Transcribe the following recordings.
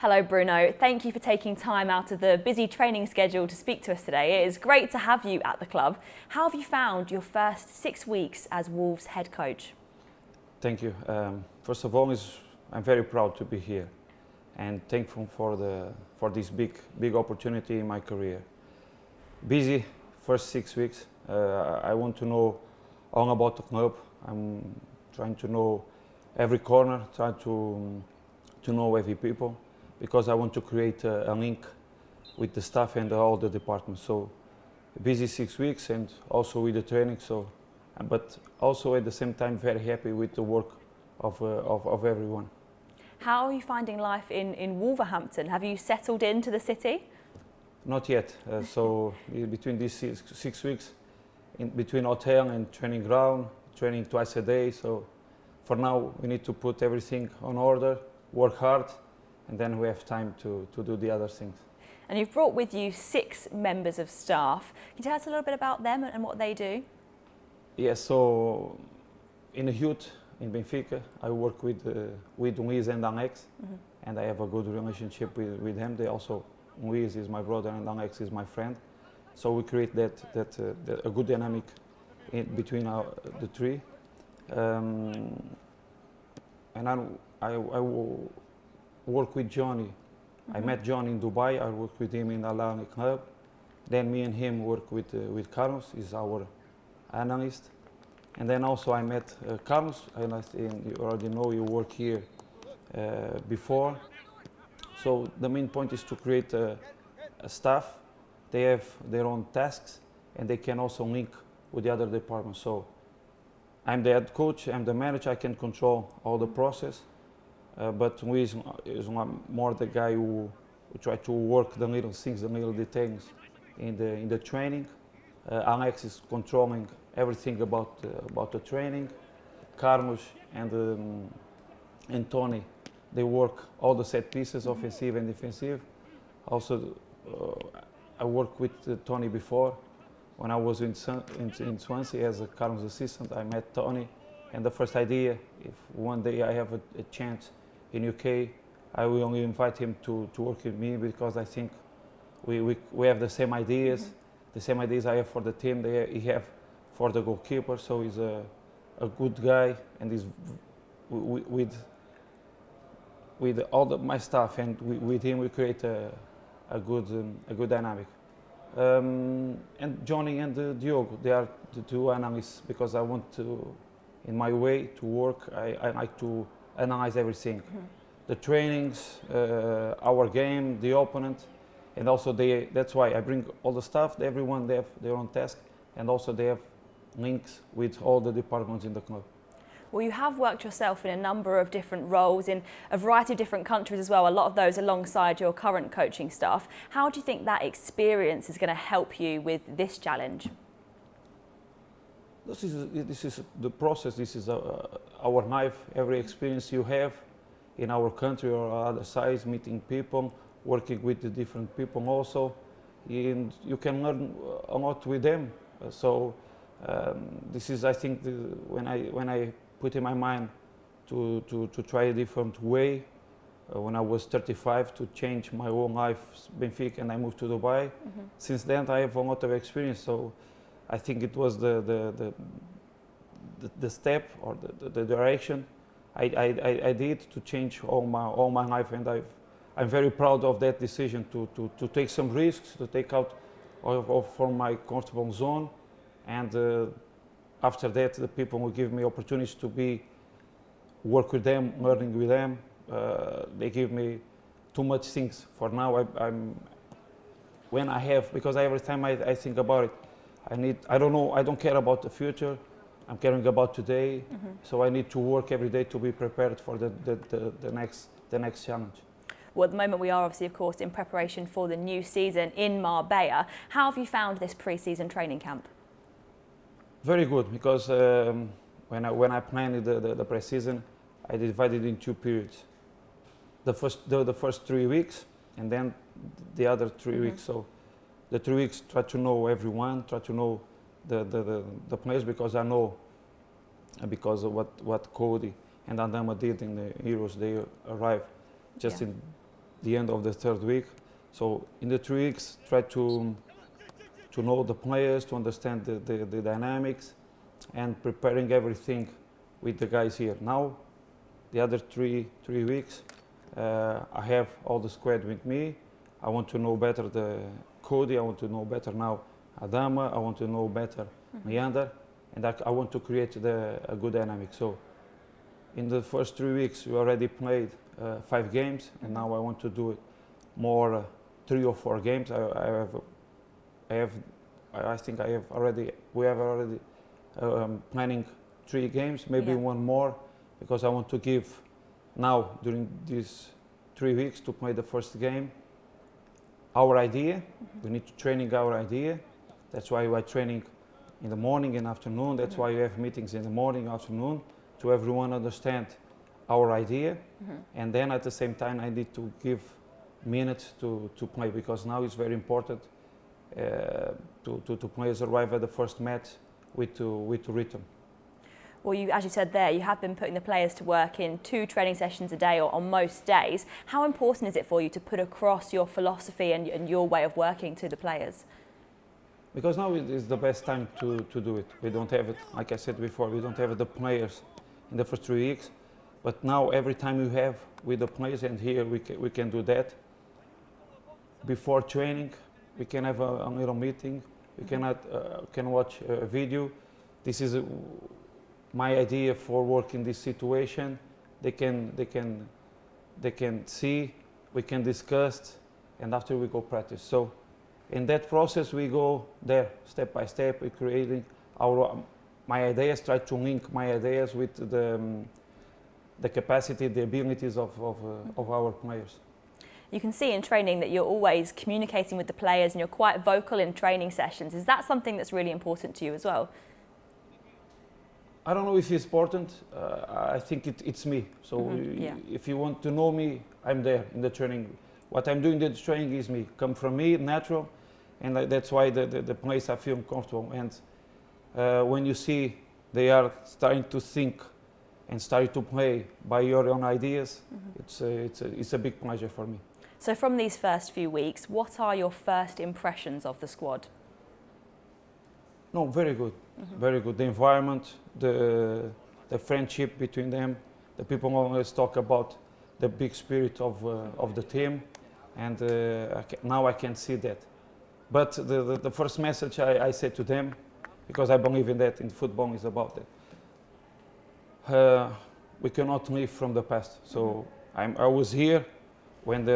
Hello Bruno, thank you for taking time out of the busy training schedule to speak to us today. It is great to have you at the club. How have you found your first 6 weeks as Wolves head coach? Thank you. First of all, I'm very proud to be here and thankful for this big opportunity in my career. Busy first 6 weeks. I want to know all about the club. I'm trying to know every corner, trying to know every people, because I want to create a link with the staff and all the departments. So busy 6 weeks and also with the training. So, but also at the same time very happy with the work of everyone. How are you finding life in Wolverhampton? Have you settled into the city? Not yet. So between these 6 weeks, in between hotel and training ground, training twice a day. So for now we need to put everything on order, work hard, and then we have time to do the other things. And you've brought with you 6 members of staff. Can you tell us a little bit about them and what they do? Yes, so in the youth in Benfica, I work with Luis and Alex, and I have a good relationship with them. They also, Luis is my brother and Alex is my friend. So we create a good dynamic between the three. And I work with Johnny. I met John in Dubai. I work with him in Al Ahly Club. Then me and him work with Carlos. He's our analyst. And then also I met Carlos. And you already know you work here before. So the main point is to create a staff. They have their own tasks and they can also link with the other departments. So I'm the head coach, I'm the manager, I can control all the process. But Luis is more the guy who try to work the little things, the little details in the training. Alex is controlling everything about the training. Carlos and Tony, they work all the set pieces, offensive and defensive. Also, I worked with Tony before. When I was in Swansea as a Carlos assistant, I met Tony, and the first idea, if one day I have a chance in UK, I will only invite him to work with me, because I think we have the same ideas, the same ideas I have for the team, he have for the goalkeeper. So he's a good guy, and he's with all my staff and with him we create a good dynamic. And Johnny and Diogo, they are the 2 analysts, because I want to, in my way to work, I like to analyze everything. The trainings, our game, the opponent, and also that's why I bring all the staff, everyone they have their own task, and also they have links with all the departments in the club. Well, you have worked yourself in a number of different roles in a variety of different countries as well, a lot of those alongside your current coaching staff. How do you think that experience is going to help you with this challenge? This is the process, this is our life, every experience you have in our country or other sides, meeting people, working with the different people also, and you can learn a lot with them. So this is, I think, when I put in my mind to try a different way, when I was 35, to change my whole life, Benfica, and I moved to Dubai. Since then I have a lot of experience, so I think it was the step or the direction I did to change all my life, and I'm very proud of that decision to take some risks, to take out from my comfortable zone, and after that the people will give me opportunities to work with them, learning with them. They give me too much things. For now when I have, because every time I think about it, I don't care about the future, I'm caring about today. So I need to work every day to be prepared for the next challenge. Well, at the moment we are obviously, of course, in preparation for the new season in Marbella. How have you found this pre-season training camp? Very good, because when I planned the pre-season, I divided in 2 periods. The first 3 weeks, and then the other 3 weeks. So the 3 weeks, try to know everyone, try to know the players, because I know, because of what Cody and Adama did in the Euros. They arrived just in the end of the third week. So in the 3 weeks, try to know the players, to understand the dynamics, and preparing everything with the guys here. Now, the other three weeks, I have all the squad with me. I want to know better the Cody. I want to know better now Adama. I want to know better Meander, and I want to create a good dynamic. So, in the first 3 weeks, we already played 5 games, and now I want to do it more 3 or 4 games. I think we have already planning 3 games, maybe one more, because I want to give now during these 3 weeks to play the first game our idea. We need to training our idea. That's why we're training in the morning and afternoon. That's why we have meetings in the morning, afternoon, to everyone understand our idea. And then at the same time, I need to give minutes to play, because now it's very important to players arrive at the first match with rhythm. Well, as you said there, you have been putting the players to work in 2 training sessions a day, or on most days. How important is it for you to put across your philosophy and your way of working to the players? Because now it is the best time to do it. We don't have it, like I said before, we don't have the players in the first 3 weeks. But now every time you have with the players, and here we can do that. Before training, we can have a little meeting. We can watch a video. This is my idea for working this situation. They can see. We can discuss, and after we go practice. So, in that process, we go there step by step. We're creating my ideas. Try to link my ideas with the capacity, the abilities of our players. You can see in training that you're always communicating with the players, and you're quite vocal in training sessions. Is that something that's really important to you as well? I don't know if it's important. I think it's me. So if you want to know me, I'm there in the training. What I'm doing in the training is me. Come from me, natural, and that's why the players I feel comfortable. And when you see they are starting to think and starting to play by your own ideas, it's a big pleasure for me. So from these first few weeks, what are your first impressions of the squad? No, very good, very good. The environment, the friendship between them. The people always talk about the big spirit of the team, and now I can see that. But the first message I said to them, because I believe in that, in football is about that. We cannot live from the past. So I was here when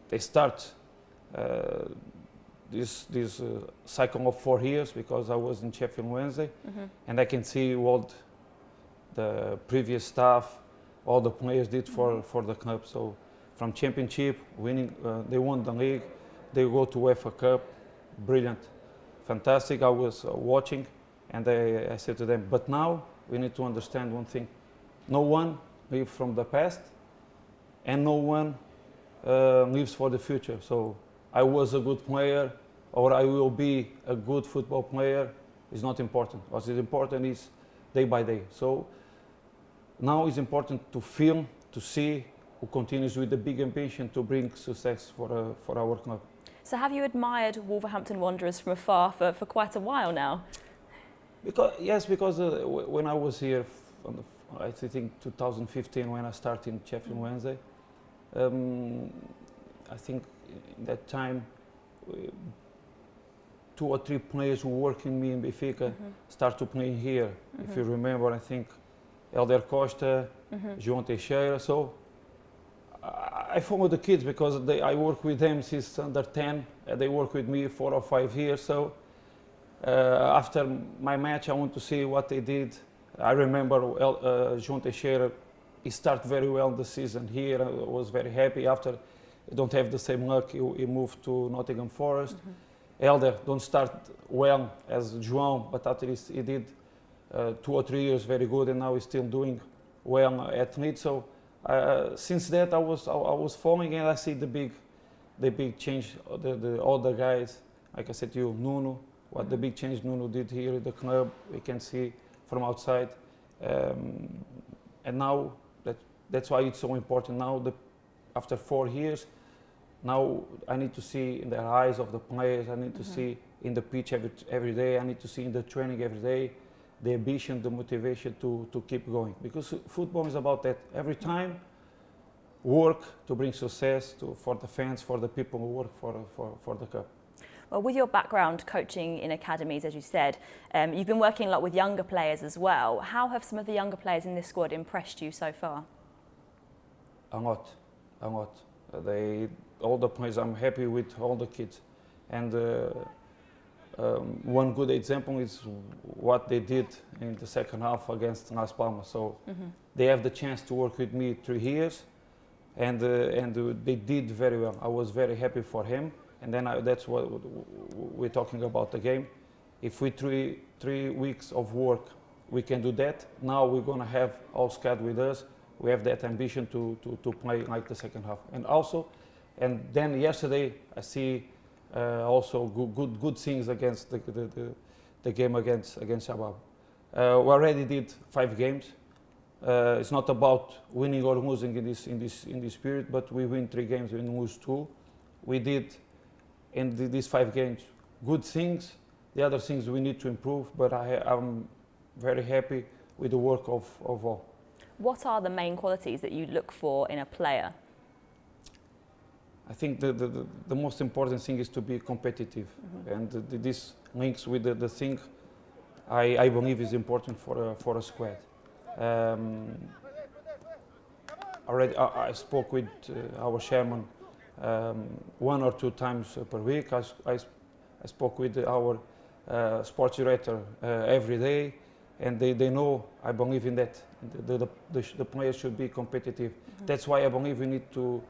they start this cycle of 4 years, because I was in Sheffield Wednesday, and I can see what the previous staff, all the players did for the club. So from championship, winning, they won the league, they go to UEFA Cup, brilliant, fantastic. I was watching, and I said to them, but now we need to understand one thing. No one lives from the past, and no one lives for the future. So I was a good player, or I will be a good football player, is not important. What is important is day by day. So now it's important to feel, to see who continues with the big ambition to bring success for our club. So have you admired Wolverhampton Wanderers from afar for quite a while now? Because when I was here, I think 2015, when I started in Sheffield Wednesday, I think in that time, 2 or 3 players who work in me in Benfica start to play here. If you remember, I think Elder Costa, João Teixeira. So I follow the kids because I work with them since under 10. They work with me 4 or 5 years. So after my match, I want to see what they did. I remember João Teixeira, he started very well the season here. I was very happy. After he don't have the same luck, he moved to Nottingham Forest. Elder don't start well as João, but at least he did 2 or 3 years very good, and now he's still doing well at Leeds. So since that, I was following, and I see the big change. All the guys, like I said to you, Nuno, what the big change Nuno did here at the club, we can see from outside, and now that's why it's so important. Now after 4 years, now I need to see in the eyes of the players, I need to see in the pitch every day, I need to see in the training every day, the ambition, the motivation to keep going. Because football is about that. Every time, work to bring success for the fans, for the people who work for the club. Well, with your background coaching in academies, as you said, you've been working a lot with younger players as well. How have some of the younger players in this squad impressed you so far? A lot. All the players, I'm happy with all the kids. And one good example is what they did in the second half against Las Palmas. So they have the chance to work with me 3 years, and they did very well. I was very happy for him. And then that's what we're talking about the game. If we 3 weeks of work, we can do that. Now we're going to have all squad with us. We have that ambition to play like the second half. And then yesterday I see also good things against the game against Shabab. We already did 5 games. It's not about winning or losing in this period, but we win 3 games, we lose 2. We did in these 5 games good things. The other things we need to improve, but I'm very happy with the work of all. What are the main qualities that you look for in a player? I think the most important thing is to be competitive, and this links with the thing I believe is important for a squad. Already I spoke with our chairman 1 or 2 times per week. I spoke with our sports director every day, and they know I believe in that. The players should be competitive. That's why I believe we need to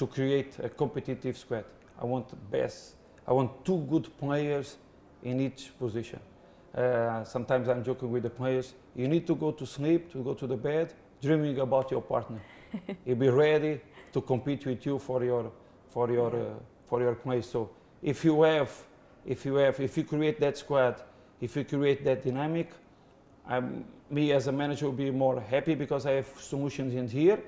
create a competitive squad. I want 2 good players in each position. Sometimes I'm joking with the players. You need to go to sleep, to go to the bed, dreaming about your partner. He'll be ready to compete with you for your place. So if you create that squad, if you create that dynamic, me as a manager will be more happy because I have solutions in here.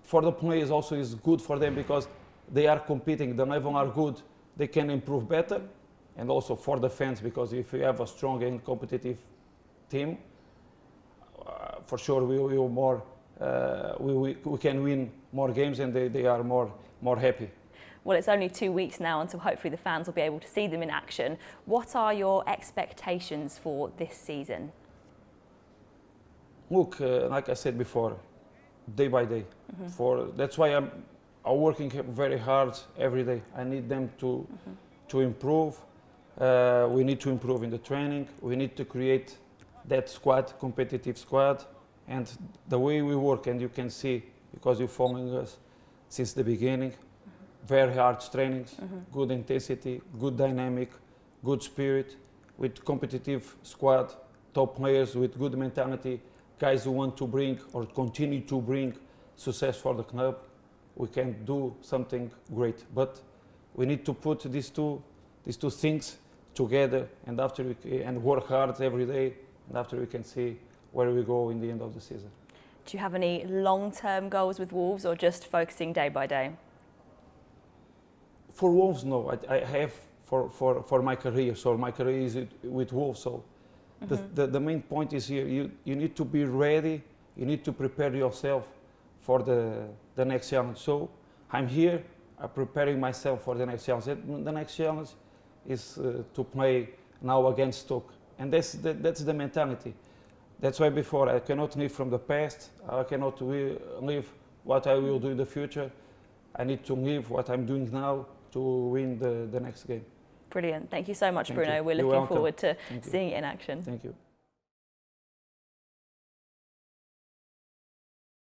For the players also is good for them because they are competing, the level are good, they can improve better. And also for the fans, because if you have a strong and competitive team, for sure we can win more games, and they are more happy. Well, it's only 2 weeks now until hopefully the fans will be able to see them in action. What are your expectations for this season? Look, like I said before, day by day. That's why I'm working very hard every day. I need them to improve. We need to improve in the training. We need to create that squad, competitive squad, and the way we work. And you can see, because you're following us since the beginning, very hard trainings, good intensity, good dynamic, good spirit, with competitive squad, top players with good mentality, guys who want to bring or continue to bring success for the club. We can do something great, but we need to put these two things together, and work hard every day, and after we can see where we go in the end of the season. Do you have any long-term goals with Wolves, or just focusing day by day? For Wolves, no. I have for my career. So my career is with Wolves. So the main point is here. You need to be ready. You need to prepare yourself for the next challenge. So I'm here. I'm preparing myself for the next challenge. The next challenge is to play now against Stoke, and that's the mentality. That's why before I cannot live from the past. I cannot live what I will do in the future. I need to live what I'm doing now to win the next game. Brilliant. Thank you so much, Thank Bruno. you. We're You're looking welcome. forward to Thank you. seeing it in action. Thank you.